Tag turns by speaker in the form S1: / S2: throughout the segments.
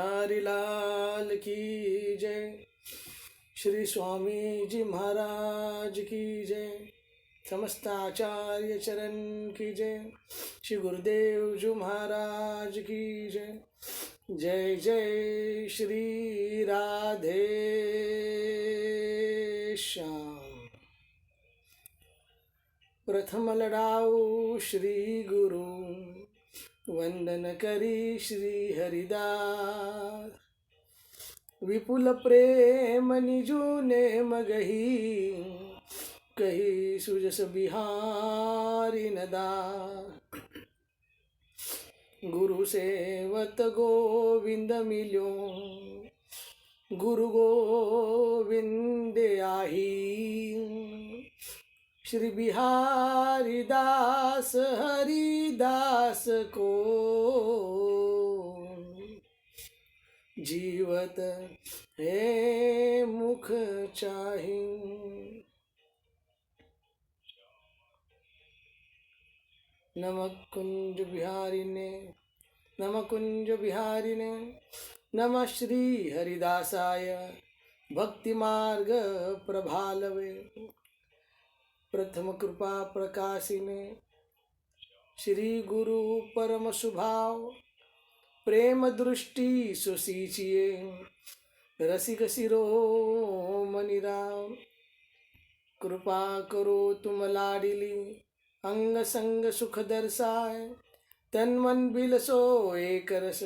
S1: बिहारी लाल की जय। श्री स्वामी जी महाराज की जय। समस्त आचार्य चरण की जय। श्री गुरुदेव जी महाराज की जय। जय जय श्री राधे श्याम। प्रथम लड़ाऊ श्री गुरु, वंदन करी श्री हरिदास। विपुल प्रेम निजु ने मगही, कही सुजस बिहारी नदास। गुरु सेवत गोविंद मिल्यो, गुरु गोविंद आही। श्री बिहारी दास हरिदास को, जीवत है मुख चाहि। नमः कुंज बिहारिने, नमः कुंज बिहारिने, नमः श्री हरिदासाय भक्ति मार्ग प्रभालवे। प्रथम कृपा प्रकाशिने, श्री गुरु परम सुभाव। प्रेम दृष्टि सुसीचिए, रसिक शिरोमणि राम। कृपा करो तुम लाडिली, अंग संग सुख दर्शाए। तन मन बिलसो एक रस,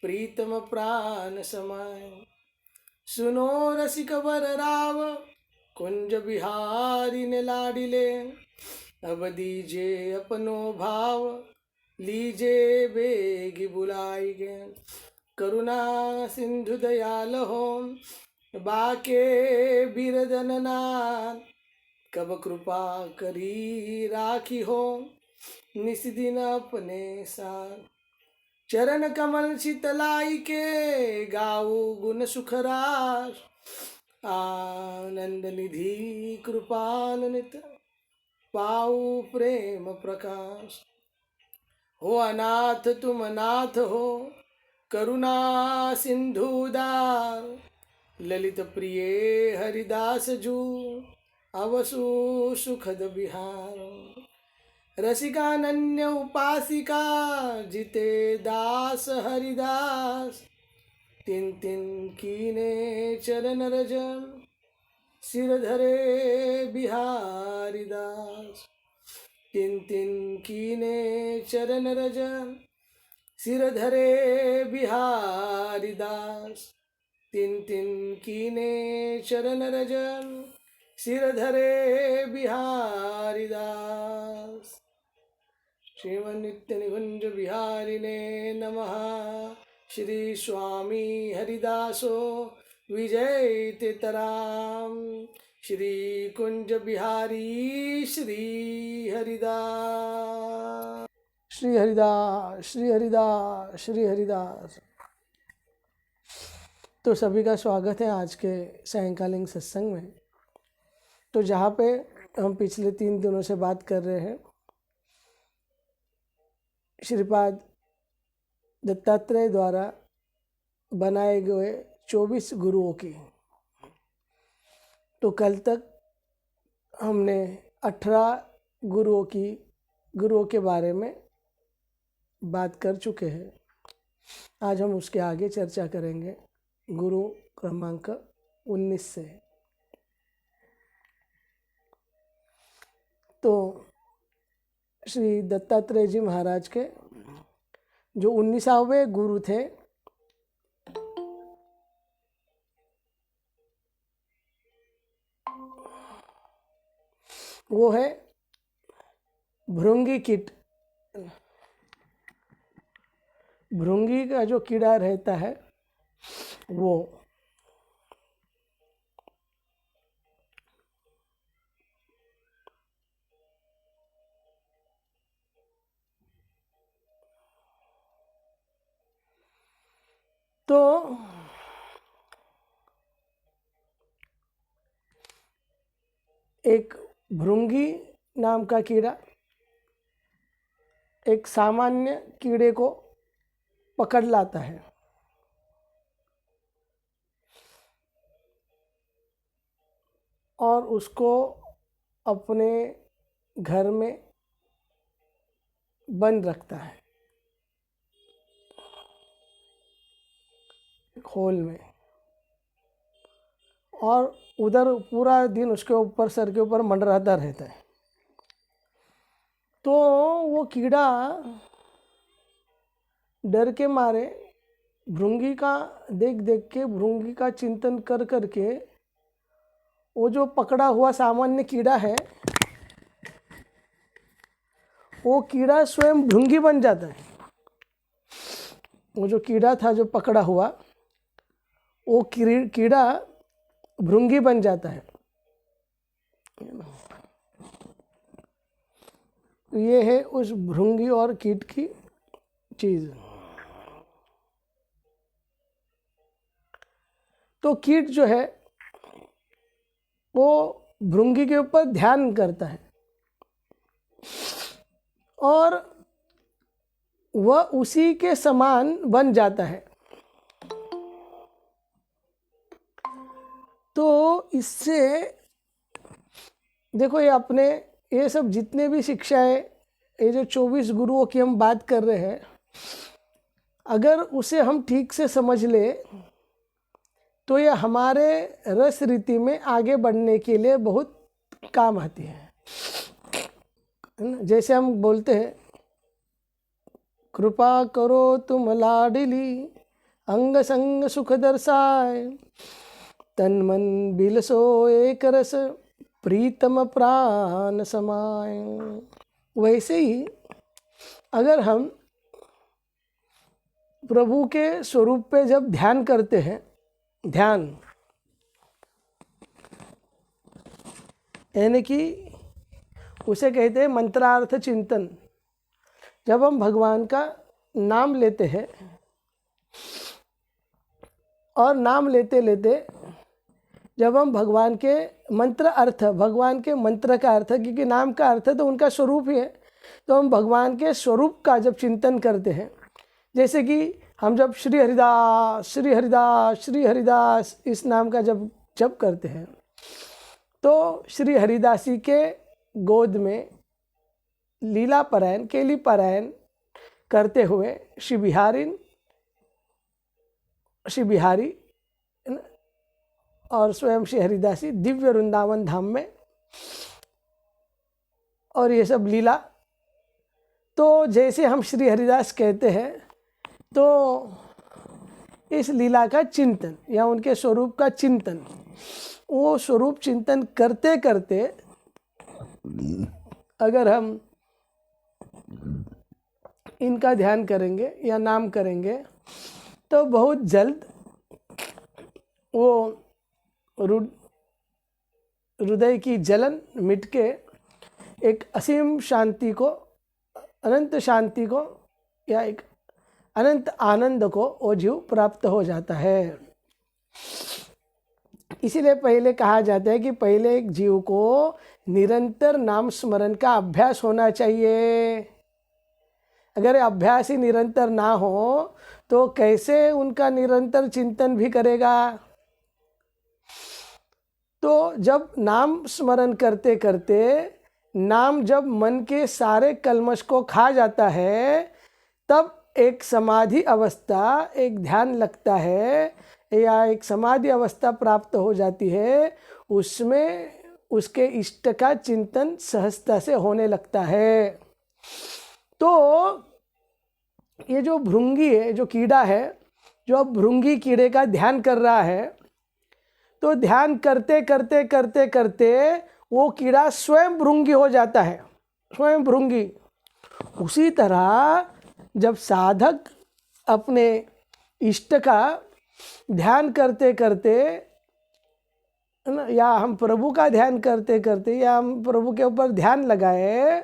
S1: प्रीतम प्राण समाए। सुनो रसिक वर राव, कुंज बिहारी ने लाडिले। अब दीजे अपनो भाव, लीजे बेगी बुलाई गे। करुणा सिंधु दयाल हो, बाके बिरदन नाथ। कब कृपा करी राखी हो, निस दिन अपने साथ। चरण कमल शीतलाई के, गाऊ गुण सुख रास। आनंद निधि कृपान्वित, पाऊ प्रेम प्रकाश। हो अनाथ तुम नाथ हो, करुणा सिंधु उदार। ललित प्रिय हरिदास जू, अवसु सुखद बिहार। रसिकानन्य उपासिका, जिते दास हरिदास। तिन तिन कीने चरण रजन, सिर धरे बिहारी दास। तिन तिन कीने चरण रजन, सिर धरे बिहारी दास। तिन तिन कीने चरण रजन, सिर धरे बिहारी दास। श्रीमन नित्य निकुंज बिहारिने नमः। श्री स्वामी हरिदासो विजय तेतराम। श्री कुंज बिहारी श्री हरिदास। श्री हरिदास श्री हरिदास श्री हरिदास। तो सभी का स्वागत है आज के सायंकालीन सत्संग में। तो जहाँ पे हम पिछले 3 दिनों से बात कर रहे हैं श्रीपाद दत्तात्रेय द्वारा बनाए गए 24 गुरुओं की, तो कल तक हमने 18 गुरुओं के बारे में बात कर चुके हैं। आज हम उसके आगे चर्चा करेंगे गुरु क्रमांक 19 से। तो श्री दत्तात्रेय जी महाराज के जो 19वें गुरु थे, वो है भृंगी कीट। भृंगी का जो कीड़ा रहता है वो तो एक भृंगी नाम का कीड़ा एक सामान्य कीड़े को पकड़ लाता है। और उसको अपने घर में बंद रखता है, खोल में, और उधर पूरा दिन उसके ऊपर, सर के ऊपर मंडराता रहता है। तो वो कीड़ा डर के मारे भृंगी का देख देख के, भृंगी का चिंतन कर कर के, वो जो पकड़ा हुआ सामान्य कीड़ा है, वो कीड़ा स्वयं भृंगी बन जाता है। वो जो कीड़ा था जो पकड़ा हुआ, वो कीड़ा भृंगी बन जाता है। ये है उस भृंगी और कीट की चीज। तो कीट जो है वो भृंगी के ऊपर ध्यान करता है और वह उसी के समान बन जाता है। तो इससे देखो, ये सब जितने भी शिक्षाएं, ये जो 24 गुरुओं की हम बात कर रहे हैं, अगर उसे हम ठीक से समझ ले तो ये हमारे रस रीति में आगे बढ़ने के लिए बहुत काम आती है ना। जैसे हम बोलते हैं, कृपा करो तुम लाडली, अंग संग सुख दर्शाए, तन मन बिलसो एक रस, प्रीतम प्राण समाए। वैसे ही अगर हम प्रभु के स्वरूप पे जब ध्यान करते हैं, ध्यान यानी कि उसे कहते हैं मंत्रार्थ चिंतन। जब हम भगवान का नाम लेते हैं और नाम लेते लेते जब हम भगवान के मंत्र अर्थ, भगवान के मंत्र का अर्थ, क्योंकि नाम का अर्थ तो उनका स्वरूप ही है, तो हम भगवान के स्वरूप का जब चिंतन करते हैं, जैसे कि हम जब श्री हरिदास श्री हरिदास श्री हरिदास इस नाम का जब करते हैं, तो श्री हरिदासी के गोद में लीला पारायण, केली पारायण करते हुए श्री बिहारी और स्वयं श्री हरिदासी दिव्य वृंदावन धाम में, और ये सब लीला, तो जैसे हम श्री हरिदास कहते हैं, तो इस लीला का चिंतन या उनके स्वरूप का चिंतन, वो स्वरूप चिंतन करते करते अगर हम इनका ध्यान करेंगे या नाम करेंगे, तो बहुत जल्द वो हृदय की जलन मिट के एक असीम शांति को, अनंत शांति को या एक अनंत आनंद को वो जीव प्राप्त हो जाता है। इसीलिए पहले कहा जाता है कि पहले एक जीव को निरंतर नाम स्मरण का अभ्यास होना चाहिए। अगर अभ्यास ही निरंतर ना हो तो कैसे उनका निरंतर चिंतन भी करेगा। तो जब नाम स्मरण करते करते नाम जब मन के सारे कल्मश को खा जाता है, तब एक समाधि अवस्था, एक ध्यान लगता है या एक समाधि अवस्था प्राप्त हो जाती है, उसमें उसके इष्ट का चिंतन सहजता से होने लगता है। तो ये जो भृंगी है, जो कीड़ा है, जो अब भृंगी कीड़े का ध्यान कर रहा है, तो ध्यान करते करते करते करते वो कीड़ा स्वयं भृंगी हो जाता है, स्वयं भृंगी। उसी तरह जब साधक अपने इष्ट का ध्यान करते करते, या हम प्रभु का ध्यान करते करते, या हम प्रभु के ऊपर ध्यान लगाए,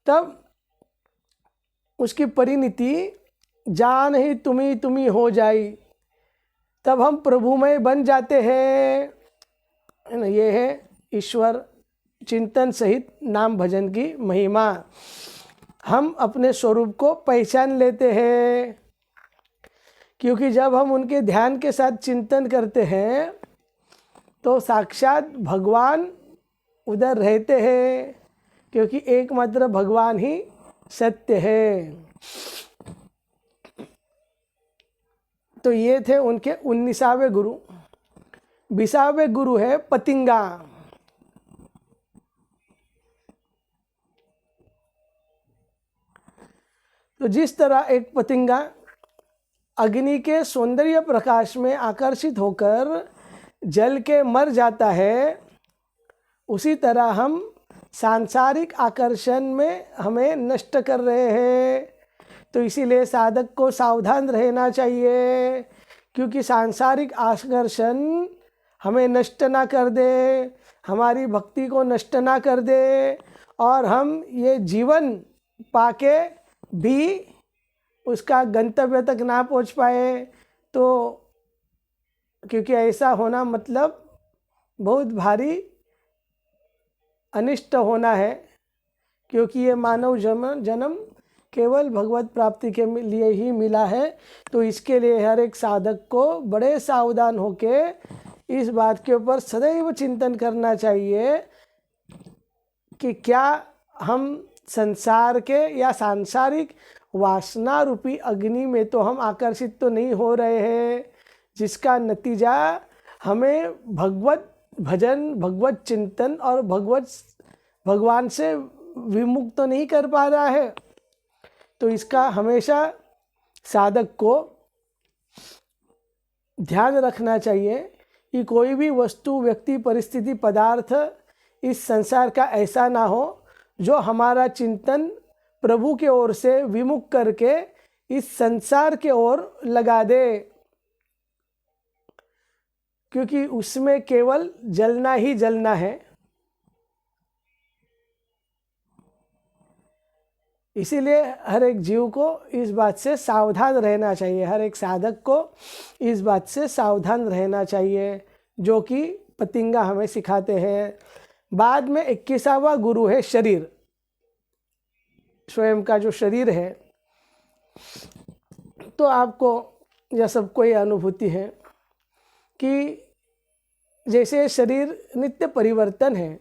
S1: तब उसकी परिणति जान ही तुम्ही हो जाई, तब हम प्रभुमय बन जाते हैं। ये है ईश्वर चिंतन सहित नाम भजन की महिमा। हम अपने स्वरूप को पहचान लेते हैं, क्योंकि जब हम उनके ध्यान के साथ चिंतन करते हैं, तो साक्षात भगवान उधर रहते हैं, क्योंकि एकमात्र भगवान ही सत्य है। तो ये थे उनके 19वें गुरु। 20वें गुरु है पतिंगा। तो जिस तरह एक पतिंगा अग्नि के सौंदर्य प्रकाश में आकर्षित होकर जल के मर जाता है, उसी तरह हम सांसारिक आकर्षण में हमें नष्ट कर रहे हैं। तो इसीलिए साधक को सावधान रहना चाहिए, क्योंकि सांसारिक आकर्षण हमें नष्ट ना कर दे, हमारी भक्ति को नष्ट ना कर दे, और हम ये जीवन पाके भी उसका गंतव्य तक ना पहुंच पाए। तो क्योंकि ऐसा होना मतलब बहुत भारी अनिष्ट होना है, क्योंकि ये मानव जन्म केवल भगवत प्राप्ति के लिए ही मिला है। तो इसके लिए हर एक साधक को बड़े सावधान होके इस बात के ऊपर सदैव चिंतन करना चाहिए कि क्या हम संसार के या सांसारिक वासना रूपी अग्नि में तो हम आकर्षित तो नहीं हो रहे हैं, जिसका नतीजा हमें भगवत भजन, भगवत चिंतन और भगवान से विमुक्त तो नहीं कर पा रहा है। तो इसका हमेशा साधक को ध्यान रखना चाहिए कि कोई भी वस्तु, व्यक्ति, परिस्थिति, पदार्थ इस संसार का ऐसा ना हो जो हमारा चिंतन प्रभु के ओर से विमुख करके इस संसार के ओर लगा दे, क्योंकि उसमें केवल जलना ही जलना है। इसीलिए हर एक जीव को इस बात से सावधान रहना चाहिए, हर एक साधक को इस बात से सावधान रहना चाहिए, जो कि पतिंगा हमें सिखाते हैं। बाद में 21वां गुरु है शरीर। स्वयं का जो शरीर है, तो आपको यह सबको ये अनुभूति है कि जैसे शरीर नित्य परिवर्तन है,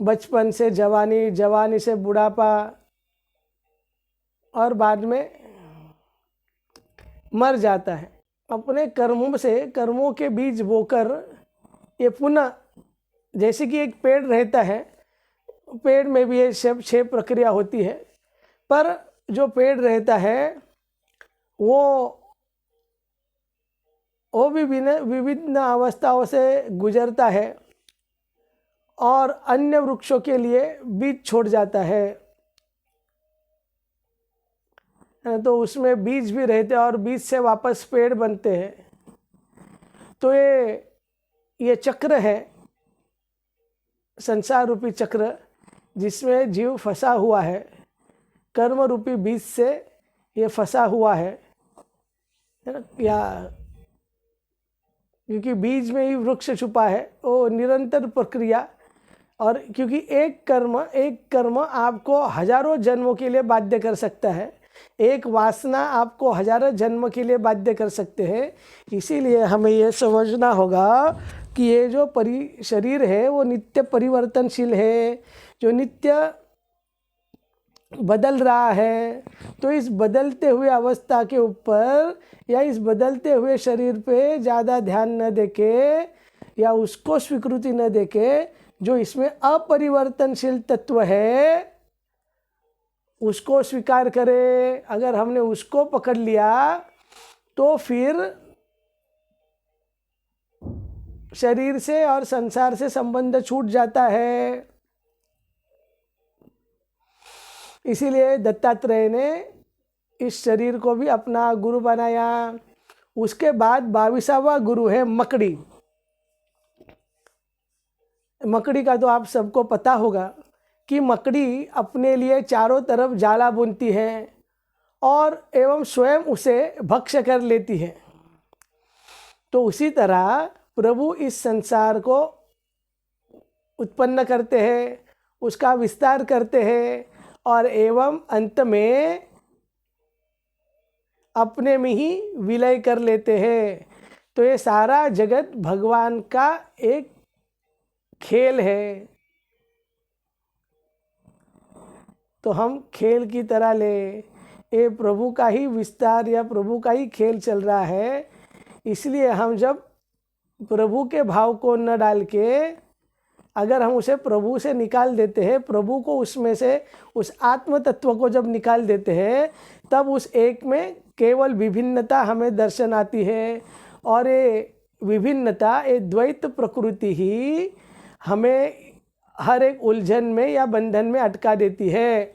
S1: बचपन से जवानी, जवानी से बुढ़ापा, और बाद में मर जाता है। अपने कर्मों से, कर्मों के बीज बोकर ये पुनः, जैसे कि एक पेड़ रहता है, पेड़ में भी ये सब 6 प्रक्रिया होती है, पर जो पेड़ रहता है वो भी विभिन्न अवस्थाओं से गुजरता है और अन्य वृक्षों के लिए बीज छोड़ जाता है। तो उसमें बीज भी रहते हैं और बीज से वापस पेड़ बनते हैं। तो ये चक्र है, संसार रूपी चक्र, जिसमें जीव फंसा हुआ है, कर्म रूपी बीज से ये फंसा हुआ है ना, या क्योंकि बीज में ही वृक्ष छुपा है, वो निरंतर प्रक्रिया। और क्योंकि एक कर्म आपको हजारों जन्मों के लिए बाध्य कर सकता है, एक वासना आपको हजारों जन्म के लिए बाध्य कर सकते हैं। इसीलिए हमें ये समझना होगा कि ये जो शरीर है वो नित्य परिवर्तनशील है, जो नित्य बदल रहा है। तो इस बदलते हुए अवस्था के ऊपर या इस बदलते हुए शरीर पे ज़्यादा ध्यान न देके या उसको स्वीकृति न देके, जो इसमें अपरिवर्तनशील तत्व है उसको स्वीकार करे। अगर हमने उसको पकड़ लिया तो फिर शरीर से और संसार से संबंध छूट जाता है। इसीलिए दत्तात्रेय ने इस शरीर को भी अपना गुरु बनाया। उसके बाद 22वां गुरु है मकड़ी। मकड़ी का तो आप सबको पता होगा कि मकड़ी अपने लिए चारों तरफ जाला बुनती है और एवं स्वयं उसे भक्ष्य कर लेती है। तो उसी तरह प्रभु इस संसार को उत्पन्न करते हैं, उसका विस्तार करते हैं और एवं अंत में अपने में ही विलय कर लेते हैं। तो ये सारा जगत भगवान का एक खेल है, तो हम खेल की तरह ले, ये प्रभु का ही विस्तार या प्रभु का ही खेल चल रहा है। इसलिए हम जब प्रभु के भाव को न डाल के अगर हम उसे प्रभु से निकाल देते हैं, प्रभु को उसमें से उस आत्म तत्व को जब निकाल देते हैं, तब उस एक में केवल विभिन्नता हमें दर्शन आती है। और ये विभिन्नता, ये द्वैत प्रकृति ही हमें हर एक उलझन में या बंधन में अटका देती है।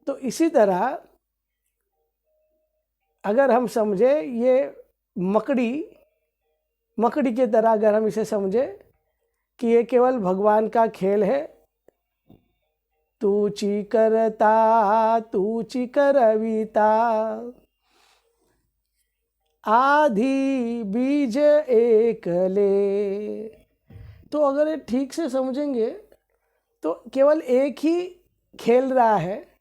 S1: तो इसी तरह अगर हम समझे ये मकड़ी की तरह अगर हम इसे समझे कि ये केवल भगवान का खेल है, तूची करता तूची करविता, आधी बीज एक ले। तो अगर ये ठीक से समझेंगे तो केवल एक ही खेल रहा है।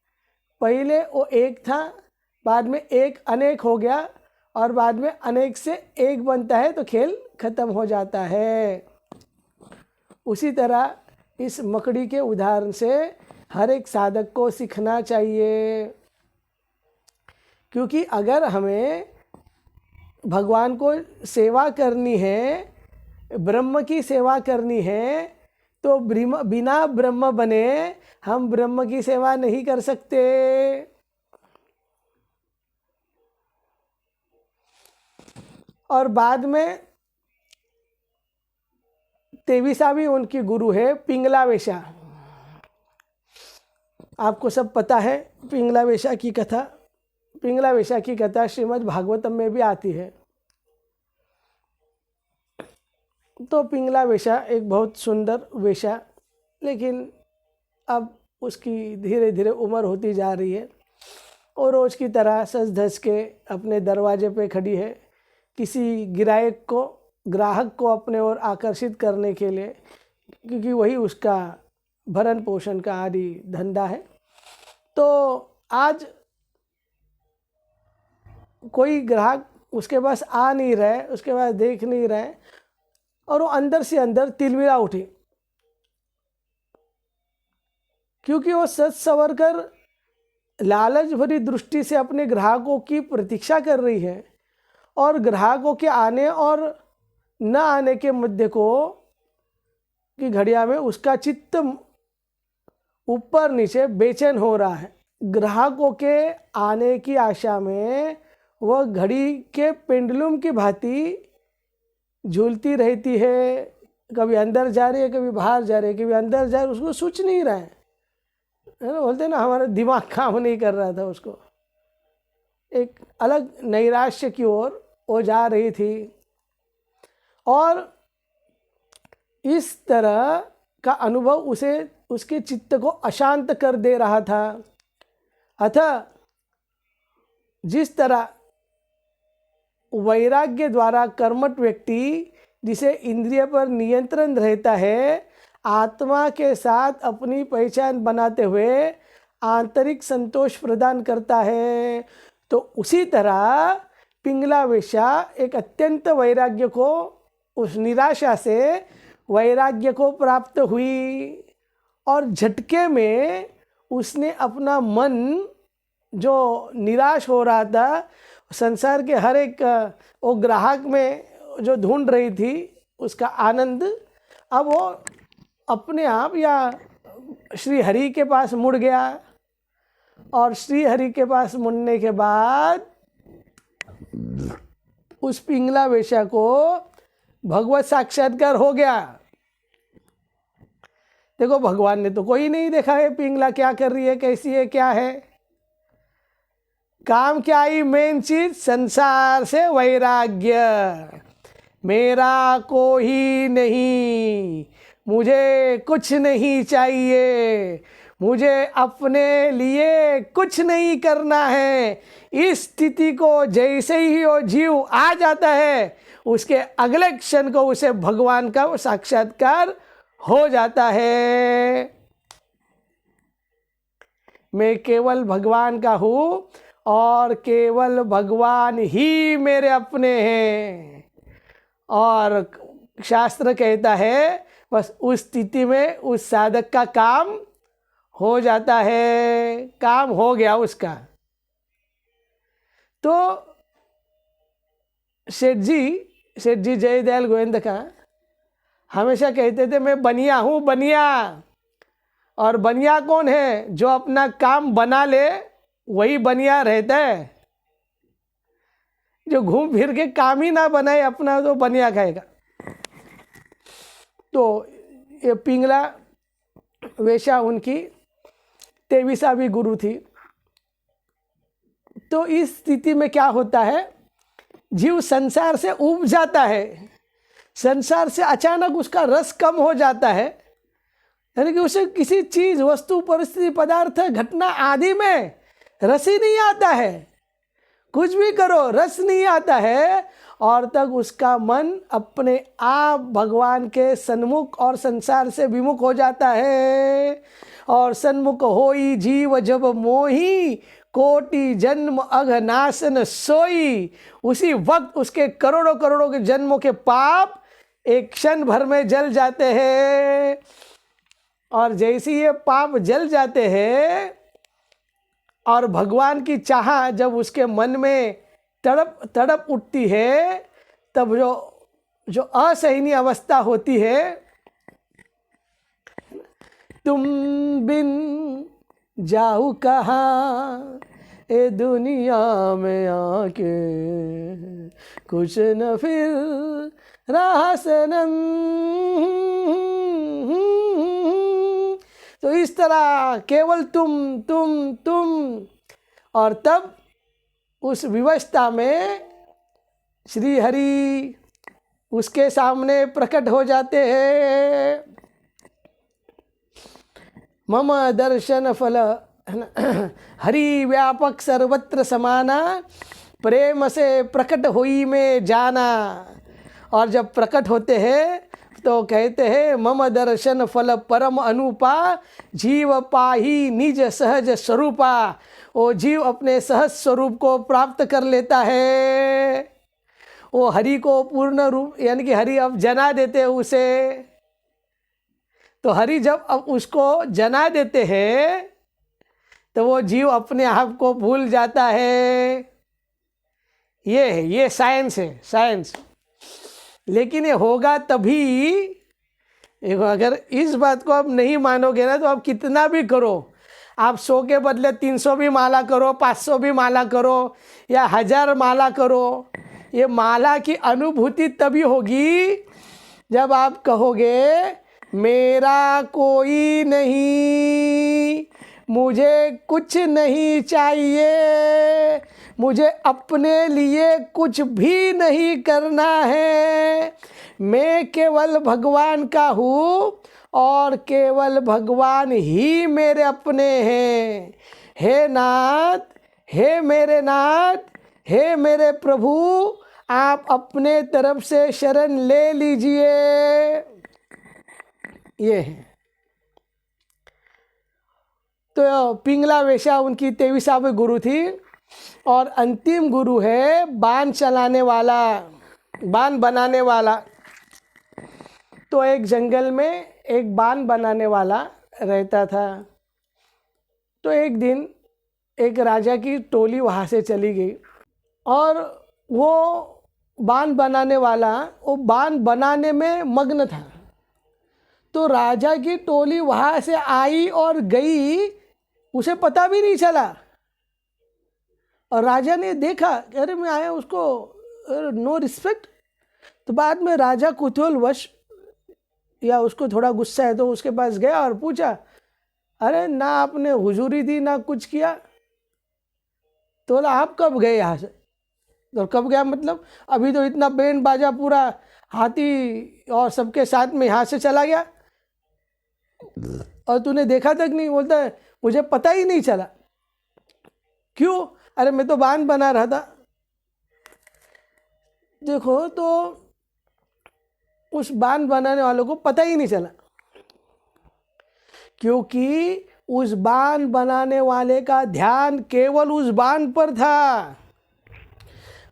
S1: पहले वो एक था, बाद में एक अनेक हो गया, और बाद में अनेक से एक बनता है, तो खेल खत्म हो जाता है। उसी तरह इस मकड़ी के उदाहरण से हर एक साधक को सीखना चाहिए। क्योंकि अगर हमें भगवान को सेवा करनी है, ब्रह्म की सेवा करनी है, तो बिना ब्रह्म बने हम ब्रह्म की सेवा नहीं कर सकते। और बाद में 23वीं उनकी गुरु है पिंगला वेशा। आपको सब पता है पिंगला वेशा की कथा। पिंगला वेशा की कथा श्रीमद् भागवतम में भी आती है। तो पिंगला वेशा एक बहुत सुंदर वेशा, लेकिन अब उसकी धीरे धीरे उम्र होती जा रही है और रोज़ की तरह सज धज के अपने दरवाजे पे खड़ी है, किसी ग्राहक को अपने ओर आकर्षित करने के लिए, क्योंकि वही उसका भरण पोषण का आदि धंधा है। तो आज कोई ग्राहक उसके पास आ नहीं रहे, उसके पास देख नहीं रहे, और वो अंदर से अंदर तिलमिला उठी, क्योंकि वो सच संवर कर लालच भरी दृष्टि से अपने ग्राहकों की प्रतीक्षा कर रही है, और ग्राहकों के आने और न आने के मध्य को की घड़िया में उसका चित्त ऊपर नीचे बेचैन हो रहा है। ग्राहकों के आने की आशा में वह घड़ी के पेंडुलम की भांति झूलती रहती है, कभी अंदर जा रही है, कभी बाहर जा रही है, कभी अंदर जा रही है, उसको सोच नहीं रहा है ना, बोलते ना हमारा दिमाग काम नहीं कर रहा था, उसको एक अलग नैराश्य की ओर वो जा रही थी। और इस तरह का अनुभव उसे उसके चित्त को अशांत कर दे रहा था। अतः जिस तरह वैराग्य द्वारा कर्मठ व्यक्ति, जिसे इंद्रिय पर नियंत्रण रहता है, आत्मा के साथ अपनी पहचान बनाते हुए आंतरिक संतोष प्रदान करता है, तो उसी तरह पिंगला वेशा एक अत्यंत वैराग्य को, उस निराशा से वैराग्य को प्राप्त हुई, और झटके में उसने अपना मन जो निराश हो रहा था, संसार के हर एक वो ग्राहक में जो ढूंढ रही थी उसका आनंद, अब वो अपने आप या श्री हरि के पास मुड़ गया। और श्री हरि के पास मुड़ने के बाद उस पिंगला वेशा को भगवत साक्षात्कार हो गया। देखो, भगवान ने तो कोई नहीं देखा है पिंगला क्या कर रही है, कैसी है, क्या है। काम क्या आई मेन चीज, संसार से वैराग्य। मेरा कोई नहीं, मुझे कुछ नहीं चाहिए, मुझे अपने लिए कुछ नहीं करना है। इस स्थिति को जैसे ही वो जीव आ जाता है, उसके अगले क्षण को उसे भगवान का साक्षात्कार हो जाता है। मैं केवल भगवान का हूँ और केवल भगवान ही मेरे अपने हैं। और शास्त्र कहता है बस उस स्थिति में उस साधक का काम हो जाता है, काम हो गया उसका। तो सेठ जी जयदयाल गोविंद का हमेशा कहते थे मैं बनिया हूँ, बनिया। और बनिया कौन है? जो अपना काम बना ले वही बनिया रहता है। जो घूम फिर के काम ही ना बनाए अपना तो बनिया खाएगा। तो ये पिंगला वेशा उनकी 23वीं गुरु थी। तो इस स्थिति में क्या होता है, जीव संसार से उब जाता है, संसार से अचानक उसका रस कम हो जाता है, यानी कि उसे किसी चीज, वस्तु, परिस्थिति, पदार्थ, घटना आदि में रस ही नहीं आता है। कुछ भी करो रस नहीं आता है, और तक उसका मन अपने आप भगवान के सन्मुख और संसार से विमुख हो जाता है। और सन्मुख होई जीव जब मोही, कोटि जन्म अघनाशन सोई। उसी वक्त उसके करोड़ों करोड़ों के जन्मों के पाप एक क्षण भर में जल जाते हैं। और जैसे ये पाप जल जाते हैं और भगवान की चाह जब उसके मन में तड़प तड़प उठती है, तब जो असहनीय अवस्था होती है, तुम बिन जाऊँ कहाँ ए दुनिया में आके, कुछ न फिर राह सनम। तो इस तरह केवल तुम। और तब उस विवशता में श्री हरि उसके सामने प्रकट हो जाते हैं। मम दर्शन फल हरि व्यापक सर्वत्र समाना, प्रेम से प्रकट होई में जाना। और जब प्रकट होते हैं तो कहते हैं मम दर्शन फल परम अनुपा, जीव पाही निज सहज स्वरूपा। वो जीव अपने सहज स्वरूप को प्राप्त कर लेता है। वो हरि को पूर्ण रूप, यानी कि हरि अब जना देते हैं उसे। तो हरि जब अब उसको जना देते हैं तो वो जीव अपने आप को भूल जाता है। ये साइंस है, साइंस। लेकिन ये होगा तभी, अगर इस बात को आप नहीं मानोगे ना, तो आप कितना भी करो, आप 100 के बदले 300 भी माला करो, 500 भी माला करो, या 1000 माला करो, ये माला की अनुभूति तभी होगी जब आप कहोगे मेरा कोई नहीं, मुझे कुछ नहीं चाहिए, मुझे अपने लिए कुछ भी नहीं करना है, मैं केवल भगवान का हूँ और केवल भगवान ही मेरे अपने हैं। हे नाथ, हे मेरे नाथ, हे मेरे प्रभु, आप अपने तरफ से शरण ले लीजिए। ये है। तो पिंगला वेशा उनकी 23वीं गुरु थी। और अंतिम गुरु है बाण चलाने वाला, बाण बनाने वाला। तो एक जंगल में एक बाण बनाने वाला रहता था। तो एक दिन एक राजा की टोली वहाँ से चली गई, और वो बाण बनाने वाला वो बाण बनाने में मग्न था। तो राजा की टोली वहाँ से आई और गई, उसे पता भी नहीं चला। और राजा ने देखा अरे मैं आया, उसको नो रिस्पेक्ट। तो बाद में राजा कुतूहलवश, या उसको थोड़ा गुस्सा है, तो उसके पास गया और पूछा अरे ना आपने हुजूरी दी ना कुछ किया। तो बोला आप कब गए यहाँ से? तो कब गया मतलब अभी तो इतना बैंड बाजा पूरा हाथी और सबके साथ में यहाँ से चला गया और तूने देखा तक नहीं। बोलता है मुझे पता ही नहीं चला। क्यों? अरे मैं तो बाण बना रहा था। देखो, तो उस बाण बनाने वालों को पता ही नहीं चला, क्योंकि उस बाण बनाने वाले का ध्यान केवल उस बाण पर था।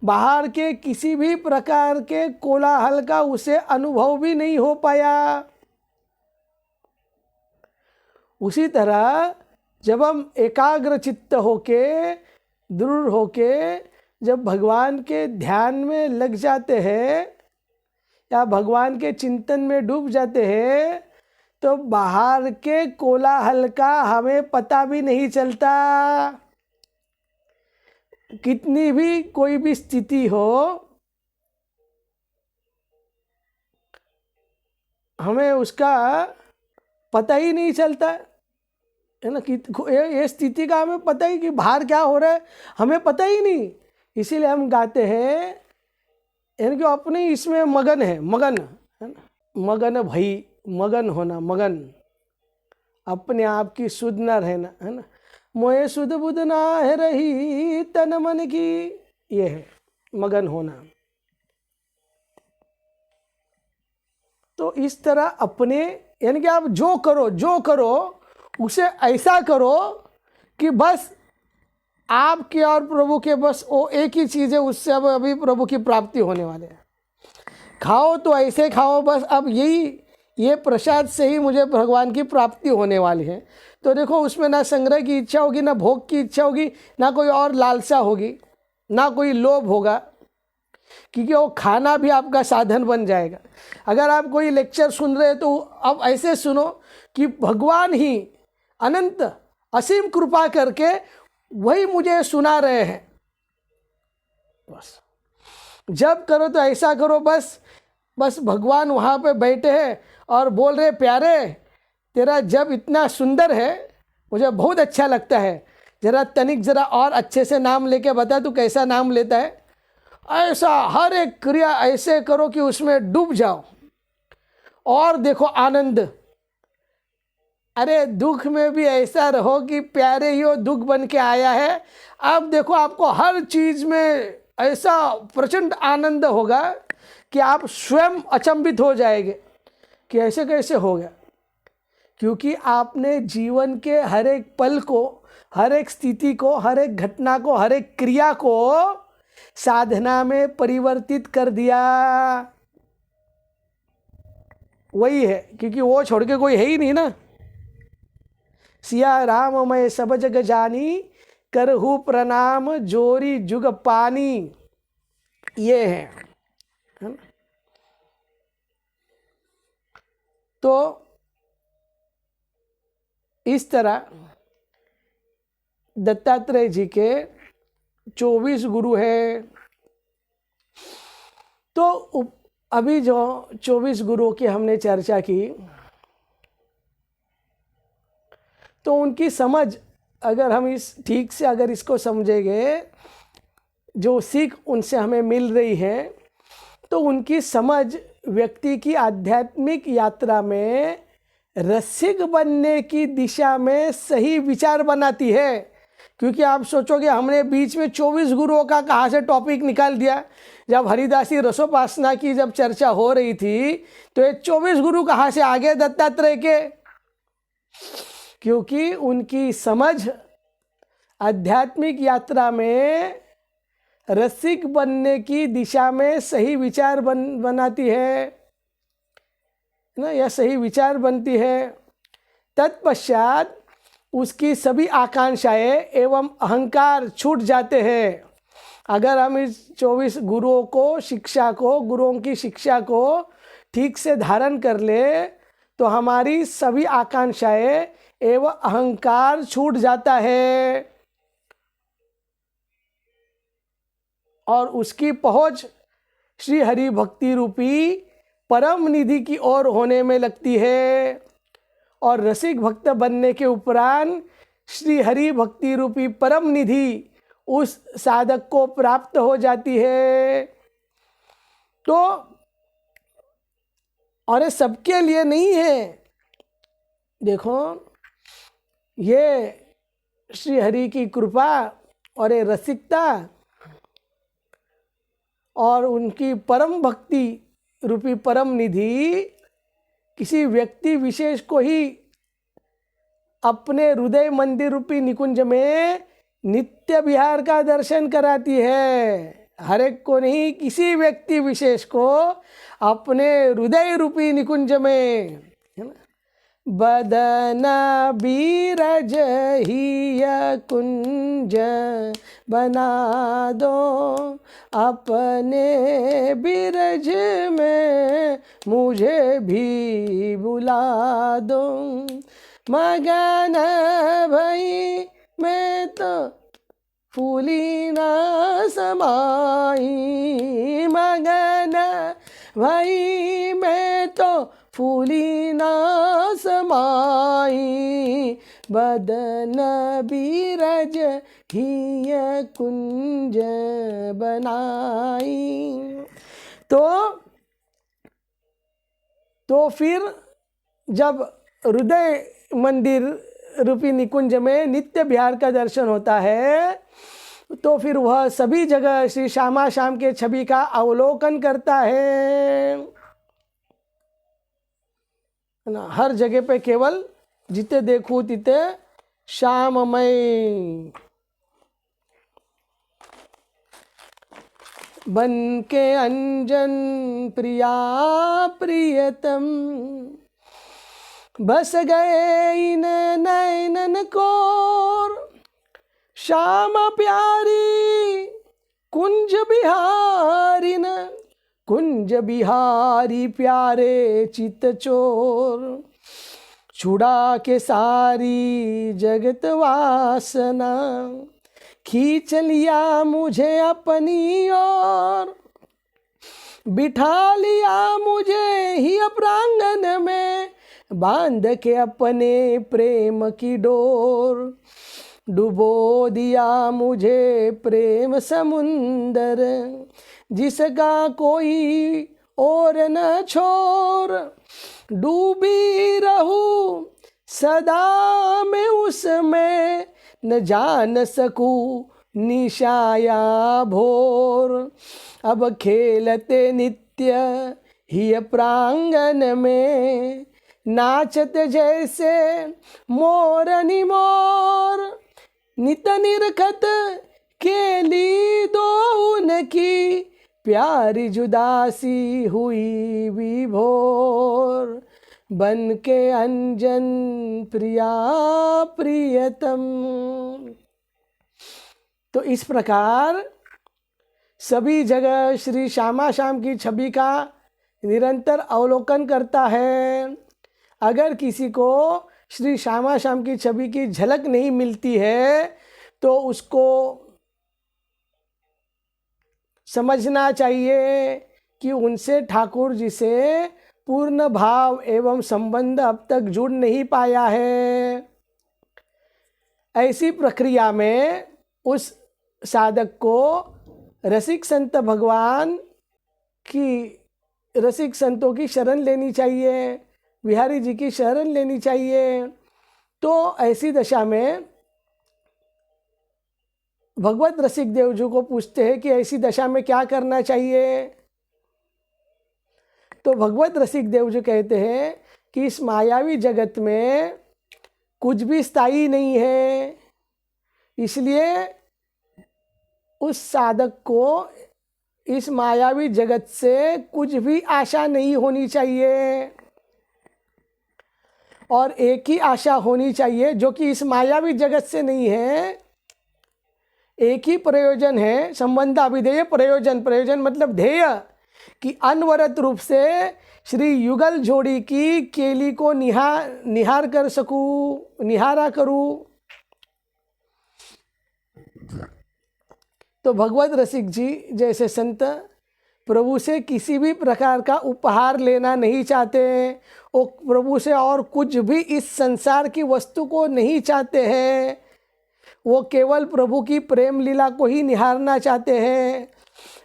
S1: बाहर के किसी भी प्रकार के कोलाहल का उसे अनुभव भी नहीं हो पाया। उसी तरह जब हम एकाग्र चित्त होके, दृढ़ होके जब भगवान के ध्यान में लग जाते हैं या भगवान के चिंतन में डूब जाते हैं, तो बाहर के कोलाहल का हमें पता भी नहीं चलता। कितनी भी कोई भी स्थिति हो, हमें उसका पता ही नहीं चलता है ना। कि ये स्थिति का हमें पता ही कि बाहर क्या हो रहा है हमें पता ही नहीं। इसीलिए हम गाते हैं, यानी कि अपने इसमें मगन है, मगन है ना, मगन भई, मगन होना, मगन अपने आप की सुध न रहना, है ना। मोए सुध बुध ना है रही तन मन की, ये है मगन होना। तो इस तरह अपने, यानी कि आप जो करो उसे ऐसा करो कि बस आपके और प्रभु के बस वो एक ही चीज़ है, उससे अब अभी प्रभु की प्राप्ति होने वाले है। खाओ तो ऐसे खाओ बस अब ये प्रसाद से ही मुझे भगवान की प्राप्ति होने वाली है। तो देखो उसमें ना संग्रह की इच्छा होगी, ना भोग की इच्छा होगी, ना कोई और लालसा होगी, ना कोई लोभ होगा, क्योंकि वो खाना भी आपका साधन बन जाएगा। अगर आप कोई लेक्चर सुन रहे हैं तो अब ऐसे सुनो कि भगवान ही अनंत असीम कृपा करके वही मुझे सुना रहे हैं। बस जब करो तो ऐसा करो, बस भगवान वहाँ पे बैठे हैं और बोल रहे, प्यारे तेरा जब इतना सुंदर है मुझे बहुत अच्छा लगता है, जरा तनिक जरा और अच्छे से नाम लेके बता तू कैसा नाम लेता है। ऐसा हर एक क्रिया ऐसे करो कि उसमें डूब जाओ और देखो आनंद। अरे दुख में भी ऐसा रहो कि प्यारे यो दुख बन के आया है, अब देखो आपको हर चीज़ में ऐसा प्रचंड आनंद होगा कि आप स्वयं अचंभित हो जाएंगे कि ऐसे कैसे हो गया। क्योंकि आपने जीवन के हर एक पल को, हर एक स्थिति को, हर एक घटना को, हर एक क्रिया को साधना में परिवर्तित कर दिया। वही है, क्योंकि वो छोड़ के कोई है ही नहीं ना। सिया राम मैं सब जग जानी, करहु प्रणाम जोरी जुग पानी, ये है ना। तो इस तरह दत्तात्रेय जी के 24 गुरु है। तो अभी जो 24 गुरुओं की हमने चर्चा की, तो उनकी समझ अगर हम इस ठीक से अगर इसको समझेंगे, जो सीख उनसे हमें मिल रही है, तो उनकी समझ व्यक्ति की आध्यात्मिक यात्रा में रसिक बनने की दिशा में सही विचार बनाती है। क्योंकि आप सोचोगे हमने बीच में 24 गुरुओं का कहाँ से टॉपिक निकाल दिया। जब हरिदासी रसोपासना की जब चर्चा हो रही थी तो ये 24 गुरु कहाँ से आ गए दत्तात्रेय के? क्योंकि उनकी समझ आध्यात्मिक यात्रा में रसिक बनने की दिशा में सही विचार बनाती है ना, या सही विचार बनती है। तत्पश्चात उसकी सभी आकांक्षाएं एवं अहंकार छूट जाते हैं। अगर हम इस 24 गुरुओं को, शिक्षा को, गुरुओं की शिक्षा को ठीक से धारण कर ले तो हमारी सभी आकांक्षाएं एवं अहंकार छूट जाता है और उसकी पहुंच श्री हरि भक्ति रूपी परम निधि की ओर होने में लगती है। और रसिक भक्त बनने के उपरांत श्री हरि भक्ति रूपी परम निधि उस साधक को प्राप्त हो जाती है। तो और ये सबके लिए नहीं है। देखो ये श्री हरि की कृपा और ये रसिकता और उनकी परम भक्ति रूपी परम निधि किसी व्यक्ति विशेष को ही अपने हृदय मंदिर रूपी निकुंज में नित्य विहार का दर्शन कराती है। हर एक को नहीं, किसी व्यक्ति विशेष को अपने हृदय रूपी निकुंज में, है ना, बदन बीरज ही कुंज बना दो, अपने बीरज में मुझे भी बुला दो, मगन भई मैं तो फूली ना समाई, मगन भई मैं तो फूली ना समाई, बदन बीरज ही कुंज बनाई। तो फिर जब हृदय मंदिर रूपी निकुंज में नित्य बिहार का दर्शन होता है, तो फिर वह सभी जगह श्री श्यामा श्याम के छवि का अवलोकन करता है ना। हर जगह पे केवल जिते देखूं तिते श्याममय, बन के अंजन प्रिया प्रियतम, बस गए इन नैनन कोर, श्याम प्यारी कुंज बिहारी न, कुंज बिहारी प्यारे चित चोर, छुड़ा के सारी जगत वासना, खींच लिया मुझे अपनी ओर, बिठा लिया मुझे ही प्रांगण में, बांध के अपने प्रेम की डोर, डुबो दिया मुझे प्रेम समुंदर, जिसका कोई और न छोर, डूबी रहूं सदा मैं उसमें, न जान सकूं निशाया भोर, अब खेलते नित्य ही प्रांगण में, नाचते जैसे मोर निमोर, नित निरखत केली दो उनकी, प्यारी जुदासी हुई विभोर, बन के अंजन प्रिया प्रियतम। तो इस प्रकार सभी जगह श्री श्यामा श्याम की छवि का निरंतर अवलोकन करता है। अगर किसी को श्री श्यामा श्याम की छवि की झलक नहीं मिलती है तो उसको समझना चाहिए कि उनसे ठाकुर जी से पूर्ण भाव एवं संबंध अब तक जुड़ नहीं पाया है। ऐसी प्रक्रिया में उस साधक को रसिक संत भगवान की, रसिक संतों की शरण लेनी चाहिए, बिहारी जी की शरण लेनी चाहिए। तो ऐसी दशा में भगवत रसिक देव जी को पूछते हैं कि ऐसी दशा में क्या करना चाहिए। तो भगवत रसिक देव जी कहते हैं कि इस मायावी जगत में कुछ भी स्थायी नहीं है, इसलिए उस साधक को इस मायावी जगत से कुछ भी आशा नहीं होनी चाहिए, और एक ही आशा होनी चाहिए जो कि इस मायावी जगत से नहीं है। एक ही प्रयोजन है, संबंध अभिधेय प्रयोजन, प्रयोजन मतलब ध्येय, कि अनवरत रूप से श्री युगल जोड़ी की केली को निहार कर सकूं, निहारा करूं। तो भगवत रसिक जी जैसे संत प्रभु से किसी भी प्रकार का उपहार लेना नहीं चाहते, वो प्रभु से और कुछ भी इस संसार की वस्तु को नहीं चाहते हैं, वो केवल प्रभु की प्रेम लीला को ही निहारना चाहते हैं।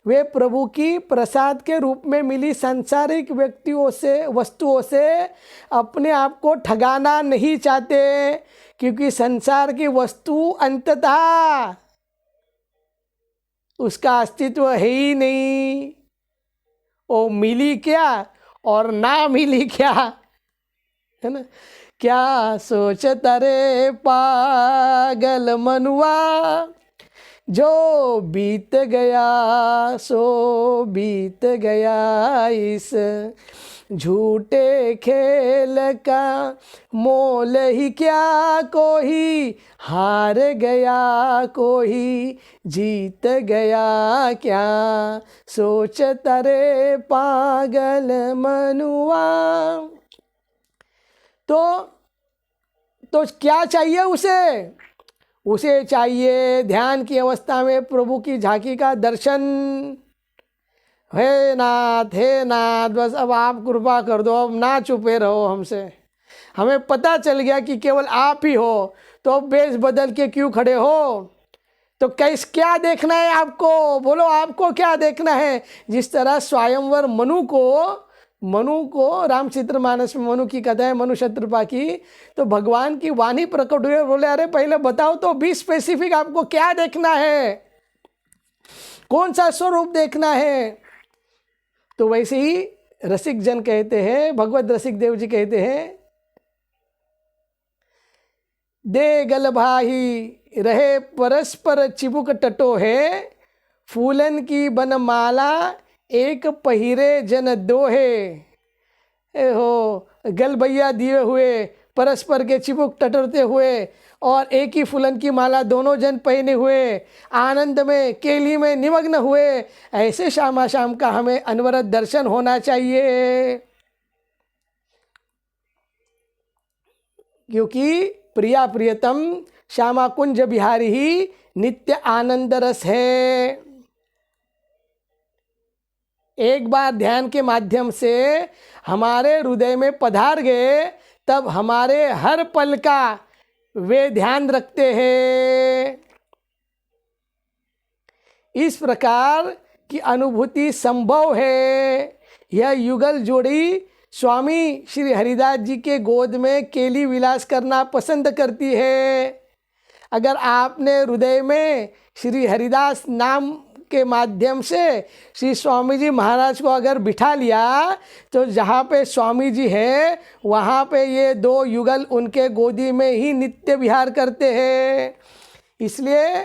S1: वे प्रभु की प्रसाद के रूप में मिली सांसारिक व्यक्तियों से, वस्तुओं से अपने आप को ठगाना नहीं चाहते, क्योंकि संसार की वस्तु अंततः उसका अस्तित्व है ही नहीं। वो मिली क्या और ना मिली क्या, है ना। क्या सोचता रे पागल मनुआ, जो बीत गया सो बीत गया, इस झूठे खेल का मोल ही क्या, कोई हार गया कोई जीत गया क्या, सोच तरे पागल मनुआ। तो क्या चाहिए उसे चाहिए ध्यान की अवस्था में प्रभु की झांकी का दर्शन। हे नाथ बस अब आप कृपा कर दो, अब ना चुपे रहो हमसे। हमें पता चल गया कि केवल आप ही हो, तो अब बेस बदल के क्यों खड़े हो? तो क्या देखना है आपको? बोलो आपको क्या देखना है? जिस तरह स्वयंवर मनु को रामचरितमानस में मनु की कथा है, मनु शत्रुपा की, तो भगवान की वाणी प्रकट हुए, बोले अरे पहले बताओ तो बी स्पेसिफिक, आपको क्या देखना है, कौन सा स्वरूप देखना है? तो वैसे ही रसिक जन कहते हैं, भगवत रसिक देव जी कहते हैं, दे गल भाही रहे परस्पर चिबुक टटो है, फूलन की बनमाला एक पहिरे जन दोहे। ए हो गल भैया दिए हुए, परस्पर के चिबुक टटोरते हुए, और एक ही फूलन की माला दोनों जन पहने हुए, आनंद में केली में निमग्न हुए, ऐसे श्यामा शाम का हमें अनवरत दर्शन होना चाहिए। क्योंकि प्रिया प्रियतम श्यामा कुंज बिहारी ही नित्य आनंद रस है। एक बार ध्यान के माध्यम से हमारे हृदय में पधार गए, तब हमारे हर पल का वे ध्यान रखते हैं। इस प्रकार की अनुभूति संभव है। यह युगल जोड़ी स्वामी श्री हरिदास जी के गोद में केली विलास करना पसंद करती है। अगर आपने हृदय में श्री हरिदास नाम के माध्यम से श्री स्वामी जी महाराज को अगर बिठा लिया, तो जहाँ पे स्वामी जी है वहाँ पे ये दो युगल उनके गोदी में ही नित्य विहार करते हैं। इसलिए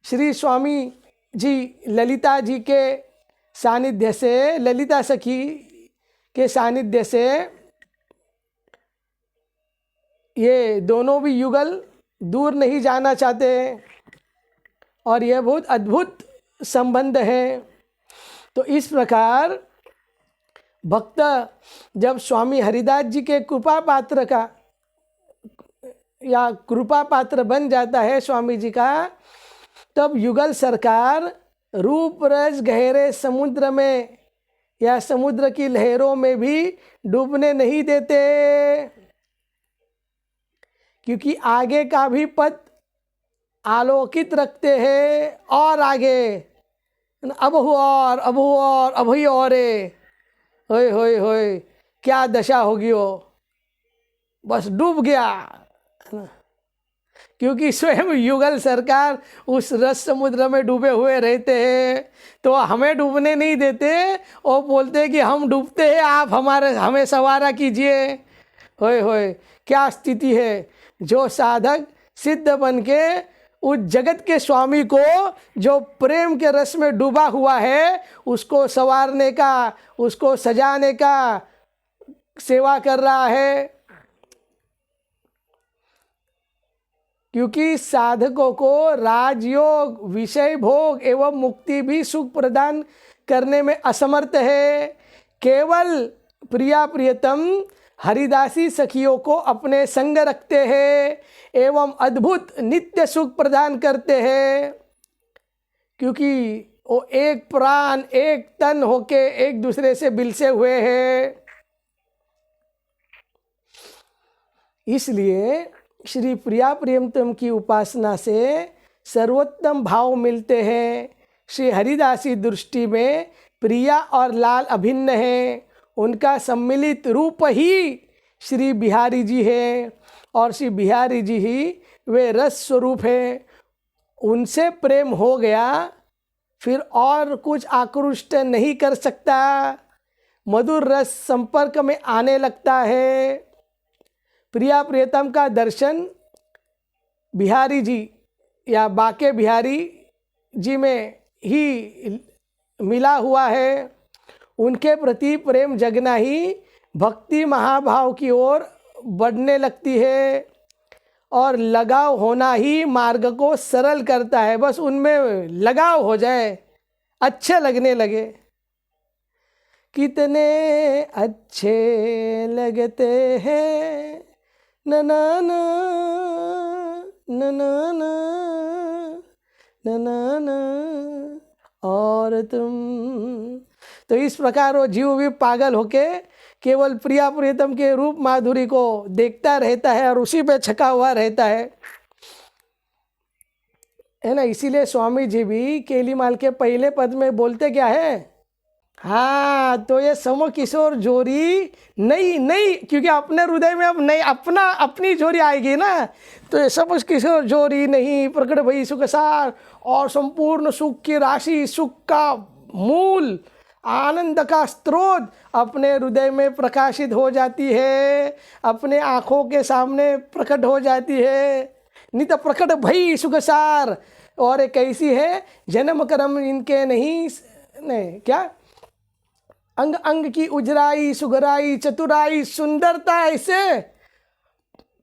S1: श्री स्वामी जी ललिता जी के सानिध्य से, ललिता सखी के सानिध्य से ये दोनों भी युगल दूर नहीं जाना चाहते, और यह बहुत अद्भुत संबंध है। तो इस प्रकार भक्त जब स्वामी हरिदास जी के कृपा पात्र का या कृपा पात्र बन जाता है स्वामी जी का, तब युगल सरकार रूप रस गहरे समुद्र में या समुद्र की लहरों में भी डूबने नहीं देते, क्योंकि आगे का भी पथ आलोकित रखते हैं। और आगे अब अभी और होय होय होय, क्या दशा होगी हो, बस डूब गया। क्योंकि स्वयं युगल सरकार उस रस समुद्र में डूबे हुए रहते हैं, तो हमें डूबने नहीं देते और बोलते हैं कि हम डूबते हैं, आप हमें सवारा कीजिए। होय होय, क्या स्थिति है। जो साधक सिद्ध बन के उस जगत के स्वामी को, जो प्रेम के रस में डूबा हुआ है, उसको संवारने का, उसको सजाने का सेवा कर रहा है। क्योंकि साधकों को राजयोग, विषय भोग एवं मुक्ति भी सुख प्रदान करने में असमर्थ है। केवल प्रिया प्रियतम हरिदासी सखियों को अपने संग रखते हैं एवं अद्भुत नित्य सुख प्रदान करते हैं, क्योंकि वो एक प्राण एक तन होके एक दूसरे से बिलसे हुए हैं। इसलिए श्री प्रिया प्रियतम की उपासना से सर्वोत्तम भाव मिलते हैं। श्री हरिदासी दृष्टि में प्रिया और लाल अभिन्न हैं, उनका सम्मिलित रूप ही श्री बिहारी जी है, और श्री बिहारी जी ही वे रस स्वरूप हैं। उनसे प्रेम हो गया, फिर और कुछ आकृष्ट नहीं कर सकता, मधुर रस संपर्क में आने लगता है। प्रिया प्रियतम का दर्शन बिहारी जी या बाके बिहारी जी में ही मिला हुआ है, उनके प्रति प्रेम जगना ही भक्ति महाभाव की ओर बढ़ने लगती है और लगाव होना ही मार्ग को सरल करता है। बस उनमें लगाव हो जाए, अच्छे लगने लगे। कितने अच्छे लगते हैं ना ना ना ना ना ना ना ना और तुम। तो इस प्रकार वो जीव भी पागल होके केवल प्रिया प्रियतम के रूप माधुरी को देखता रहता है और उसी पे छका हुआ रहता है ना। इसीलिए स्वामी जी भी केलीमाल के पहले पद में बोलते क्या है, हाँ तो ये सम किशोर जोरी नहीं नहीं, क्योंकि अपने हृदय में अब नहीं अपनी जोरी आएगी ना, तो ये सब किशोर जोरी नहीं प्रकट भई सुख सार और संपूर्ण सुख की राशि, सुख का मूल, आनंद का स्रोत अपने हृदय में प्रकाशित हो जाती है, अपने आँखों के सामने प्रकट हो जाती है। नहीं तो प्रकट भई सुख सार, और एक ऐसी है जन्म कर्म इनके नहीं क्या, अंग अंग की उजराई सुगराई चतुराई सुंदरता, ऐसे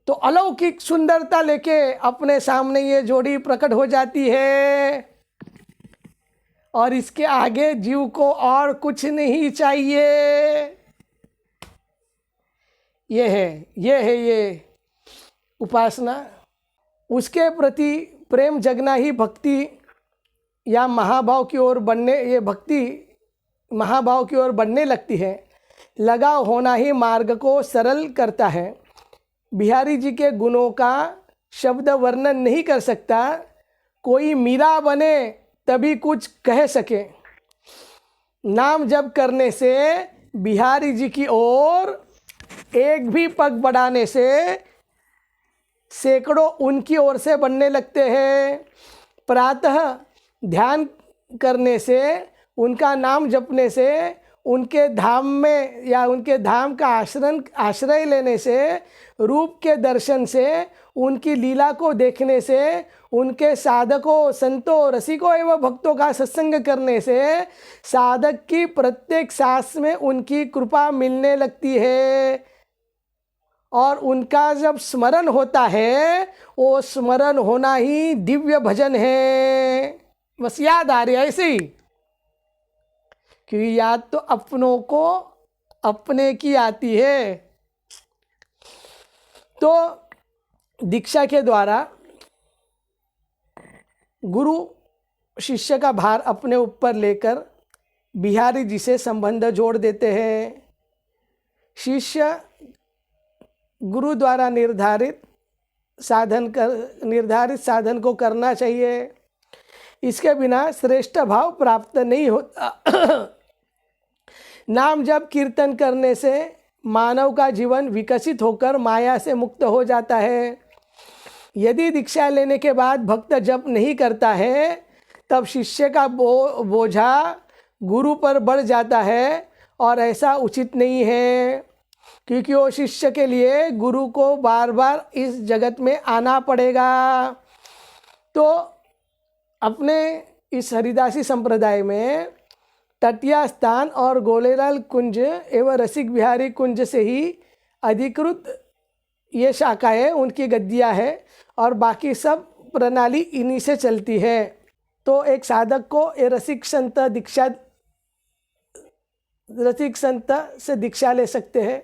S1: तो अलौकिक सुंदरता लेके अपने सामने ये जोड़ी प्रकट हो जाती है और इसके आगे जीव को और कुछ नहीं चाहिए। ये उपासना, उसके प्रति प्रेम जगना ही भक्ति या महाभाव की ओर बढ़ने, ये भक्ति महाभाव की ओर बढ़ने लगती है। लगाव होना ही मार्ग को सरल करता है। बिहारी जी के गुणों का शब्द वर्णन नहीं कर सकता, कोई मीरा बने तभी कुछ कह सके। नाम जप करने से बिहारी जी की ओर एक भी पग बढ़ाने से सैकड़ों उनकी ओर से बढ़ने लगते हैं। प्रातः ध्यान करने से, उनका नाम जपने से, उनके धाम में या उनके धाम का आश्रय लेने से, रूप के दर्शन से, उनकी लीला को देखने से, उनके साधकों संतों रसिकों एवं भक्तों का सत्संग करने से साधक की प्रत्येक सांस में उनकी कृपा मिलने लगती है और उनका जब स्मरण होता है वो स्मरण होना ही दिव्य भजन है। बस याद आ रही है ऐसे ही, क्योंकि याद तो अपनों को अपने की आती है। तो दीक्षा के द्वारा गुरु शिष्य का भार अपने ऊपर लेकर बिहारी जी से संबंध जोड़ देते हैं। शिष्य गुरु द्वारा निर्धारित साधन को करना चाहिए, इसके बिना श्रेष्ठ भाव प्राप्त नहीं होता। नाम जप कीर्तन करने से मानव का जीवन विकसित होकर माया से मुक्त हो जाता है। यदि दीक्षा लेने के बाद भक्त जप नहीं करता है तब शिष्य का बोझा गुरु पर बढ़ जाता है और ऐसा उचित नहीं है, क्योंकि वो शिष्य के लिए गुरु को बार बार इस जगत में आना पड़ेगा। तो अपने इस हरिदासी संप्रदाय में तटिया स्थान और गोलेलाल कुंज एवं रसिक बिहारी कुंज से ही अधिकृत ये शाखाएं उनकी गद्दियाँ है और बाकी सब प्रणाली इन्हीं से चलती है। तो एक साधक को ये रसिक संत से दीक्षा ले सकते हैं।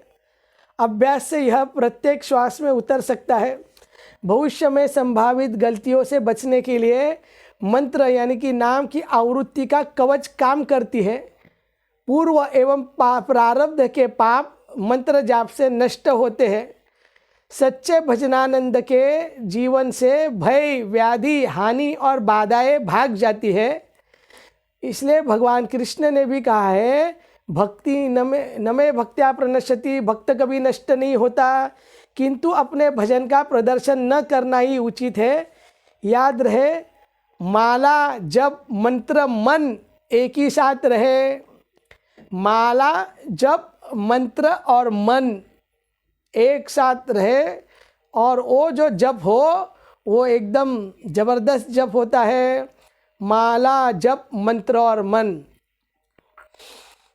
S1: अभ्यास से यह प्रत्येक श्वास में उतर सकता है। भविष्य में संभावित गलतियों से बचने के लिए मंत्र यानी कि नाम की आवृत्ति का कवच काम करती है। पूर्व एवं प्रारब्ध के पाप मंत्र जाप से नष्ट होते हैं। सच्चे भजनानंद के जीवन से भय व्याधि हानि और बाधाएं भाग जाती है। इसलिए भगवान कृष्ण ने भी कहा है, भक्ति नमे भक्त्या प्रणश्यति, भक्त कभी नष्ट नहीं होता, किंतु अपने भजन का प्रदर्शन न करना ही उचित है। याद रहे, माला जप मंत्र मन एक ही साथ रहे। माला जप मंत्र और मन एक साथ रहे और वो जो जप हो वो एकदम ज़बरदस्त जप होता है। माला, जप, मंत्र और मन।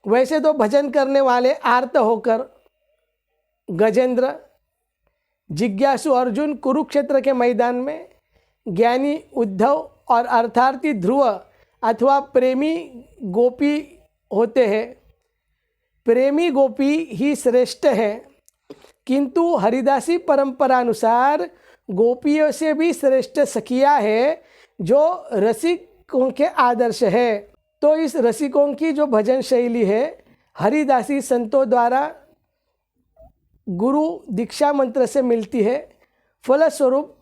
S1: वैसे तो भजन करने वाले आर्त होकर गजेंद्र, जिज्ञासु अर्जुन कुरुक्षेत्र के मैदान में, ज्ञानी उद्धव और अर्थार्थी ध्रुव अथवा प्रेमी गोपी होते हैं। प्रेमी गोपी ही श्रेष्ठ है, किंतु हरिदासी परंपरा अनुसार गोपियों से भी श्रेष्ठ सखिया है जो रसिकों के आदर्श है। तो इस रसिकों की जो भजन शैली है हरिदासी संतों द्वारा गुरु दीक्षा मंत्र से मिलती है। फलस्वरूप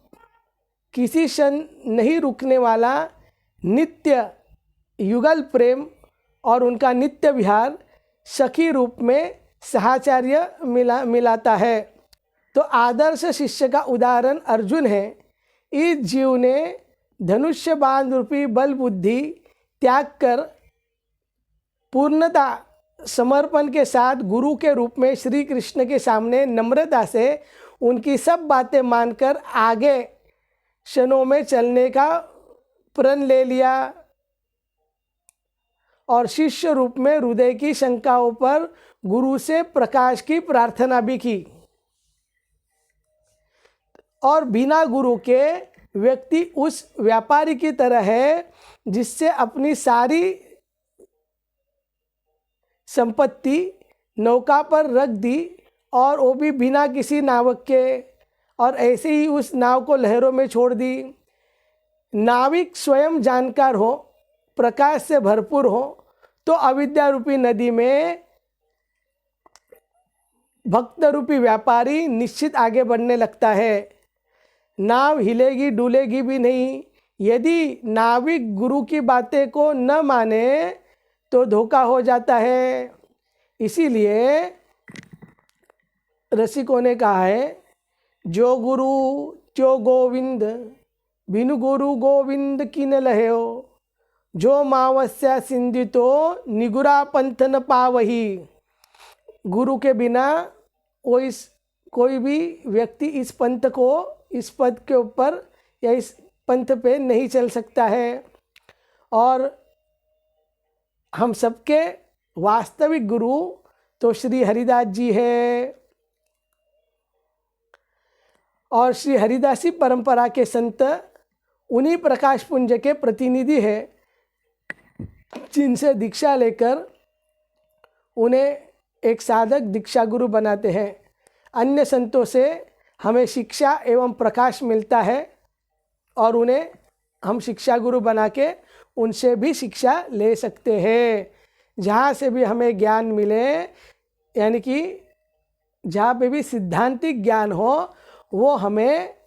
S1: किसी क्षण नहीं रुकने वाला नित्य युगल प्रेम और उनका नित्य विहार सखी रूप में साहचर्य मिलाता है। तो आदर्श शिष्य का उदाहरण अर्जुन है। इस जीव ने धनुष्य बाण रूपी बल बुद्धि त्याग कर पूर्णता समर्पण के साथ गुरु के रूप में श्री कृष्ण के सामने नम्रता से उनकी सब बातें मानकर आगे क्षणों में चलने का प्रण ले लिया और शिष्य रूप में हृदय की शंकाओं पर गुरु से प्रकाश की प्रार्थना भी की। और बिना गुरु के व्यक्ति उस व्यापारी की तरह है जिससे अपनी सारी संपत्ति नौका पर रख दी और वो भी बिना किसी नावक के, और ऐसे ही उस नाव को लहरों में छोड़ दी। नाविक स्वयं जानकार हो, प्रकाश से भरपूर हो, तो अविद्या रूपी नदी में भक्त रूपी व्यापारी निश्चित आगे बढ़ने लगता है। नाव हिलेगी डुलेगी भी नहीं। यदि नाविक गुरु की बातें को न माने तो धोखा हो जाता है। इसीलिए रसिकों ने कहा है, जो गुरु त्यो गोविंद, बिनु गुरु गोविंद किन लह्यो, जो मावस्या सिंधितो निगुरा पंथ न पावही। गुरु के बिना कोई भी व्यक्ति इस पंथ को, इस पद के ऊपर या इस पंथ पे नहीं चल सकता है। और हम सबके वास्तविक गुरु तो श्री हरिदास जी है। और श्री हरिदासी परंपरा के संत उन्हीं प्रकाश पुंज के प्रतिनिधि है जिनसे दीक्षा लेकर उन्हें एक साधक दीक्षा गुरु बनाते हैं। अन्य संतों से हमें शिक्षा एवं प्रकाश मिलता है और उन्हें हम शिक्षा गुरु बना के उनसे भी शिक्षा ले सकते हैं। जहाँ से भी हमें ज्ञान मिले, यानी कि जहाँ पे भी सिद्धांतिक ज्ञान हो, वो हमें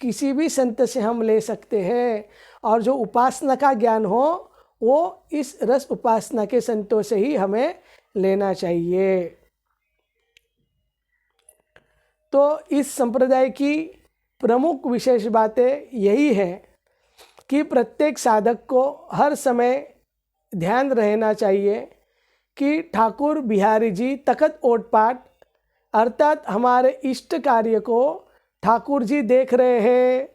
S1: किसी भी संत से हम ले सकते हैं। और जो उपासना का ज्ञान हो वो इस रस उपासना के संतों से ही हमें लेना चाहिए। तो इस संप्रदाय की प्रमुख विशेष बातें यही है कि प्रत्येक साधक को हर समय ध्यान रहना चाहिए कि ठाकुर बिहारी जी तखत ओटपाट, अर्थात हमारे इष्ट कार्य को ठाकुर जी देख रहे हैं।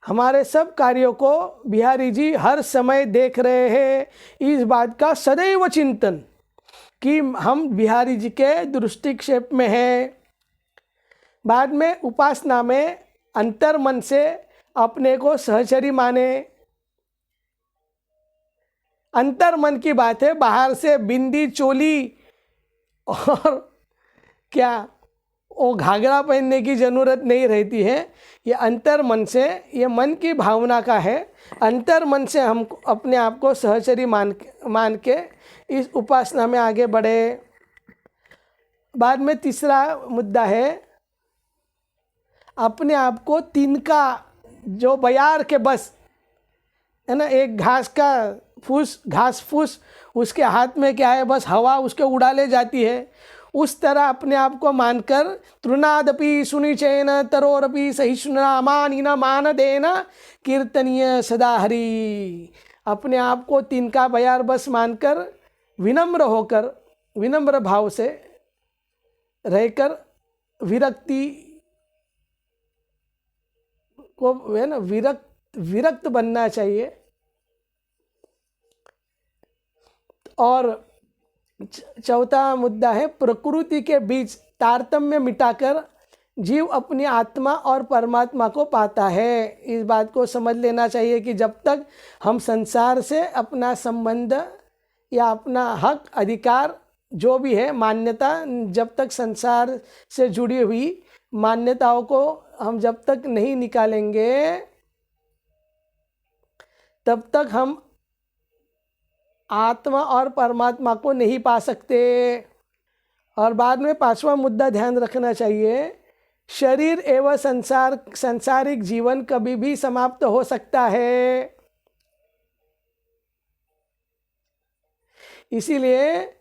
S1: हमारे सब कार्यों को बिहारी जी हर समय देख रहे हैं। इस बात का सदैव चिंतन कि हम बिहारी जी के दृष्टिक्षेप में हैं। बाद में उपासना में अंतर मन से अपने को सहचरी माने। अंतर मन की बात है, बाहर से बिंदी चोली और क्या वो घाघरा पहनने की ज़रूरत नहीं रहती है। ये अंतर मन से, ये मन की भावना का है। अंतर मन से हम अपने आप को सहचरी मान के इस उपासना में आगे बढ़े। बाद में तीसरा मुद्दा है, अपने आप को तिनका, जो बयार के बस है ना, एक घास फूस उसके हाथ में क्या है, बस हवा उसके उड़ा ले जाती है। उस तरह अपने आप को मानकर तृणादपि सुनिचैन तरोरपि सहिष्णुना मानिन मानदेन कीर्तनीय सदा हरि। अपने आप को तिनका बयार बस मानकर विनम्र होकर, विनम्र भाव से रहकर विरक्ति को है ना, विरक्त बनना चाहिए। और चौथा मुद्दा है प्रकृति के बीच तारतम्य मिटाकर जीव अपनी आत्मा और परमात्मा को पाता है। इस बात को समझ लेना चाहिए कि जब तक हम संसार से अपना संबंध या अपना हक अधिकार जो भी है मान्यता, जब तक संसार से जुड़ी हुई मान्यताओं को हम जब तक नहीं निकालेंगे तब तक हम आत्मा और परमात्मा को नहीं पा सकते। और बाद में पांचवा मुद्दा ध्यान रखना चाहिए, शरीर एवं सांसारिक जीवन कभी भी समाप्त हो सकता है। इसीलिए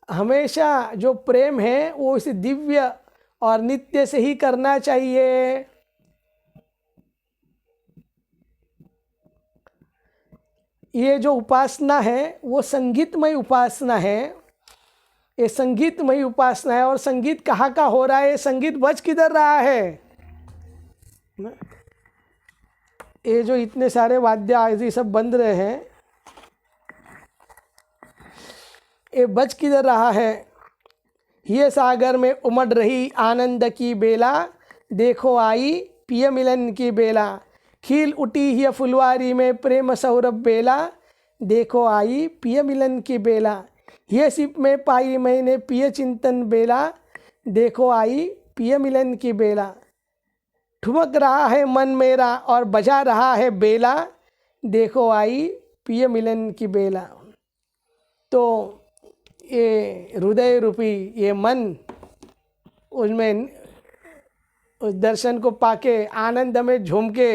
S1: हमेशा जो प्रेम है वो इस दिव्य और नित्य से ही करना चाहिए। ये जो उपासना है वो संगीतमय उपासना है। ये संगीतमय उपासना है। और संगीत कहाँ का हो रहा है, संगीत बज किधर रहा है? ये जो इतने सारे वाद्य आदि सब बंद रहे हैं, ये बज किधर रहा है? ये सागर में उमड़ रही आनंद की बेला, देखो आई पिय मिलन की बेला। खिल उठी ये फुलवारी में प्रेम सौरभ बेला, देखो आई पिय मिलन की बेला। ये सिप में पाई मैंने पिय चिंतन बेला, देखो आई पिय मिलन की बेला। ठुमक रहा है मन मेरा और बजा रहा है बेला, देखो आई पिय मिलन की बेला। तो ये हृदय रूपी ये मन, उसमें उस दर्शन को पाके आनंद में झूम के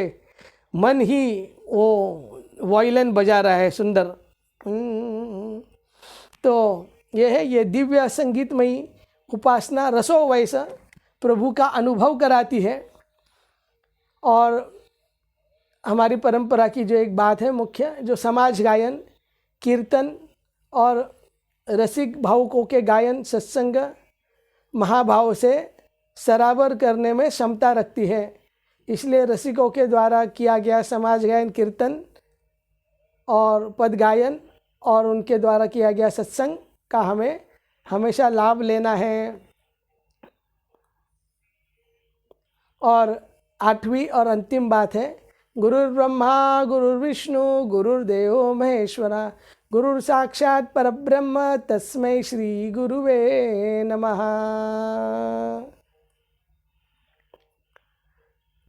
S1: मन ही वो वायलिन बजा रहा है सुंदर। तो ये है ये दिव्य संगीतमयी उपासना रसो वैसा प्रभु का अनुभव कराती है। और हमारी परंपरा की जो एक बात है मुख्य, जो समाज गायन, कीर्तन और रसिक भावुकों के गायन सत्संग महाभाव से सराबर करने में क्षमता रखती है। इसलिए रसिकों के द्वारा किया गया समाज गायन, कीर्तन और पद गायन और उनके द्वारा किया गया सत्संग का हमें हमेशा लाभ लेना है। और आठवीं और अंतिम बात है, गुरुर्ब्रह्मा गुरुर्विष्णु गुरुर्देवो महेश्वरा, गुरुर साक्षात परब्रह्म तस्मै श्री गुरुवे नमः।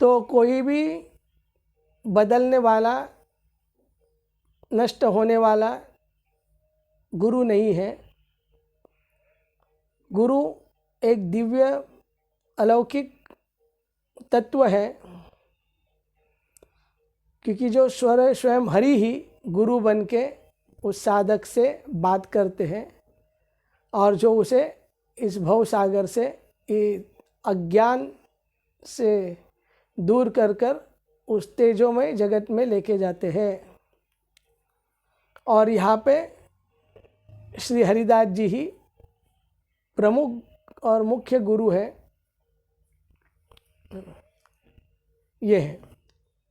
S1: तो कोई भी बदलने वाला, नष्ट होने वाला गुरु नहीं है। गुरु एक दिव्य अलौकिक तत्व है, क्योंकि जो स्वयं हरि ही गुरु बन के उस साधक से बात करते हैं और जो उसे इस भव सागर से अज्ञान से दूर कर कर उस तेजोमय जगत में लेके जाते हैं। और यहाँ पे श्री हरिदास जी ही प्रमुख और मुख्य गुरु है। ये है।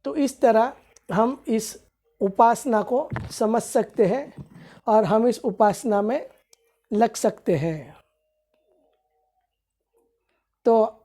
S1: तो इस तरह हम इस उपासना को समझ सकते हैं और हम इस उपासना में लग सकते हैं। तो